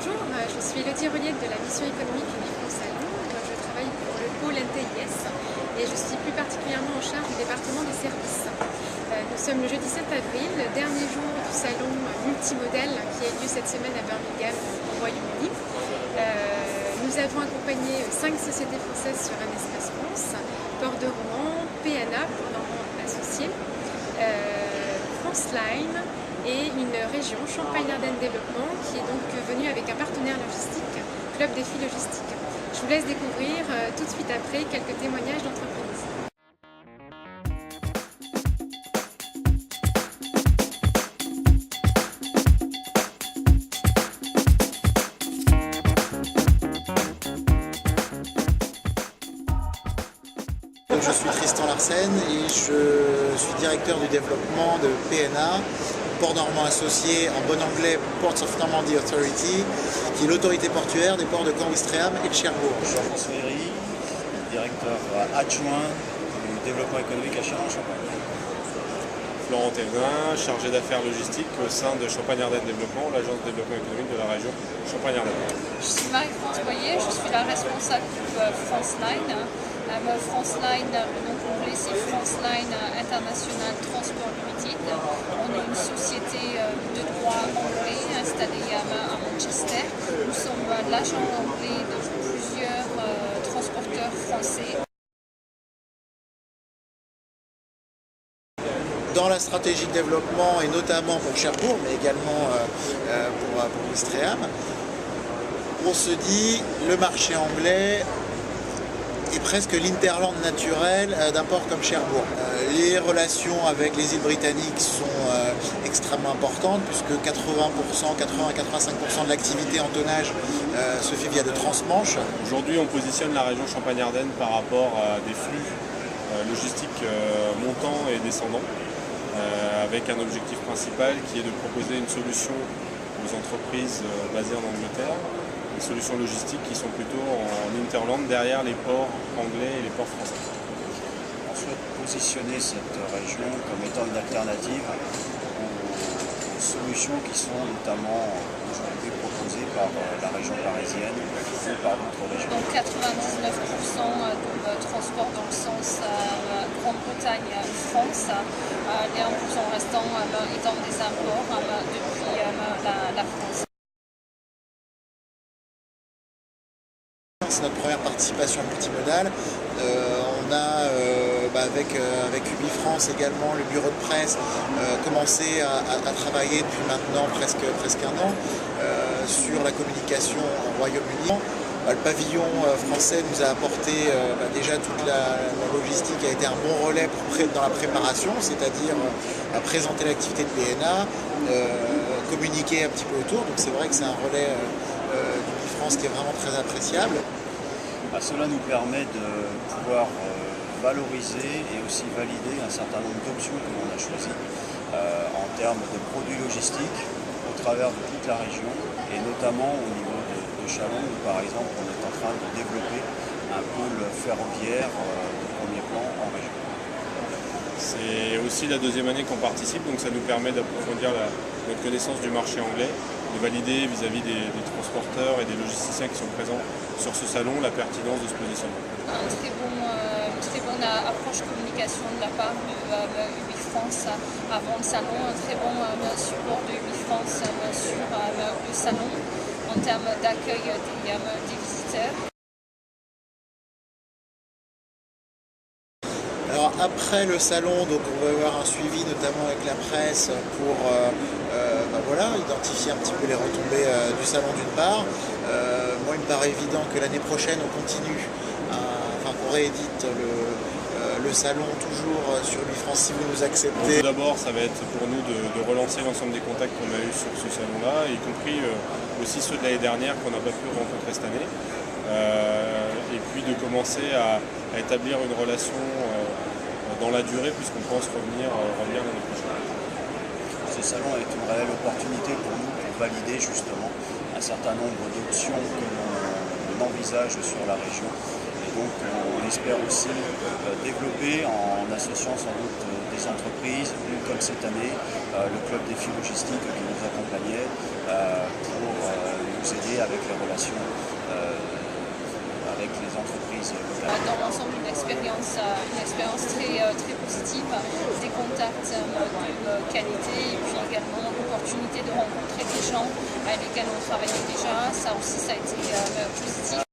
Bonjour, je suis Elodie Reliette de la mission économique Ubi-France Salon. Je travaille pour le pôle NTIS et je suis plus particulièrement en charge du département des services. Nous sommes le jeudi 7 avril, le dernier jour du salon multimodèle qui a eu lieu cette semaine à Birmingham au Royaume-Uni. Nous avons accompagné 5 sociétés françaises sur un espace France, Port de Rouen, PNA pour Normand Associés, France Line et une région, Champagne-Ardenne Développement, qui est donc venue avec un partenaire logistique, Club Défi Logistique. Je vous laisse découvrir tout de suite après quelques témoignages d'entreprises. Je suis Tristan Larsen et je suis directeur du développement de PNA, Port Normand Associés, en bon anglais Ports of Normandy Authority, qui est l'autorité portuaire des ports de Caen-Ouistreham et de Cherbourg. Jean-François Ferry, directeur adjoint du développement économique à Châlons-en-Champagne. Florent Thévenin, chargé d'affaires logistiques au sein de Champagne-Ardenne Développement, l'agence de développement économique de la région Champagne-Ardenne. Je suis Marie-France Boyer, je suis la responsable de France Line. France Line, donc on ici France Line International Transport Limited. On est une société de droit anglais installée à Manchester. Nous sommes l'agent anglais de plusieurs transporteurs français. Dans la stratégie de développement, et notamment pour Cherbourg, mais également pour Ouistreham, on se dit le marché anglais est presque l'interland naturel d'un port comme Cherbourg. Les relations avec les îles britanniques sont extrêmement importantes puisque 80-85% de l'activité en tonnage se fait via le transmanche. Aujourd'hui, on positionne la région Champagne-Ardenne par rapport à des flux logistiques montants et descendants, avec un objectif principal qui est de proposer une solution aux entreprises basées en Angleterre, des solutions logistiques qui sont plutôt en hinterland derrière les ports anglais et les ports français. On souhaite positionner cette région comme étant une alternative aux solutions qui sont notamment aujourd'hui proposées par la région parisienne ou par d'autres régions. Donc 99% de transport dans le sens Grande-Bretagne-France, les 1% restants étant des imports depuis la France. C'est notre première participation multimodale. On a avec Ubi-France également, le bureau de presse, commencé à travailler depuis maintenant presque un an sur la communication au Royaume-Uni. Le pavillon français nous a apporté déjà toute la logistique, a été un bon relais dans la préparation, c'est-à-dire présenter l'activité de PNA, communiquer un petit peu autour. Donc c'est vrai que c'est un relais d'Ubi-France qui est vraiment très appréciable. Cela nous permet de pouvoir valoriser et aussi valider un certain nombre d'options que l'on a choisies en termes de produits logistiques au travers de toute la région et notamment au niveau de Châlons où par exemple on est en train de développer un pôle ferroviaire de premier plan en région. C'est aussi la deuxième année qu'on participe, donc ça nous permet d'approfondir notre connaissance du marché anglais, de valider vis-à-vis des transporteurs et des logisticiens qui sont présents sur ce salon la pertinence de ce positionnement. Une très bonne approche communication de la part de Ubi-France avant le salon, un très bon support de Ubi-France sur le salon en termes d'accueil des visiteurs. Alors après le salon, donc on va avoir un suivi notamment avec la presse pour identifier un petit peu les retombées du salon d'une part. Moi il me paraît évident que l'année prochaine on continue, qu'on réédite le salon toujours sur Ubi-France si vous nous acceptez. Tout d'abord ça va être pour nous de relancer l'ensemble des contacts qu'on a eu sur ce salon-là, y compris aussi ceux de l'année dernière qu'on n'a pas pu rencontrer cette année. Et puis de commencer à établir une relation dans la durée puisqu'on pense revenir l'année prochaine. Ce salon est une réelle opportunité pour nous pour valider justement un certain nombre d'options que l'on envisage sur la région. Et donc on espère aussi développer en associant sans doute des entreprises, comme cette année, le club Défi Logistique qui nous accompagnait pour nous aider avec les relations avec les entreprises locales. Dans l'ensemble, une expérience très positive, des contacts de qualité et puis également l'opportunité de rencontrer des gens avec lesquels on travaillait déjà. Ça aussi, ça a été positif.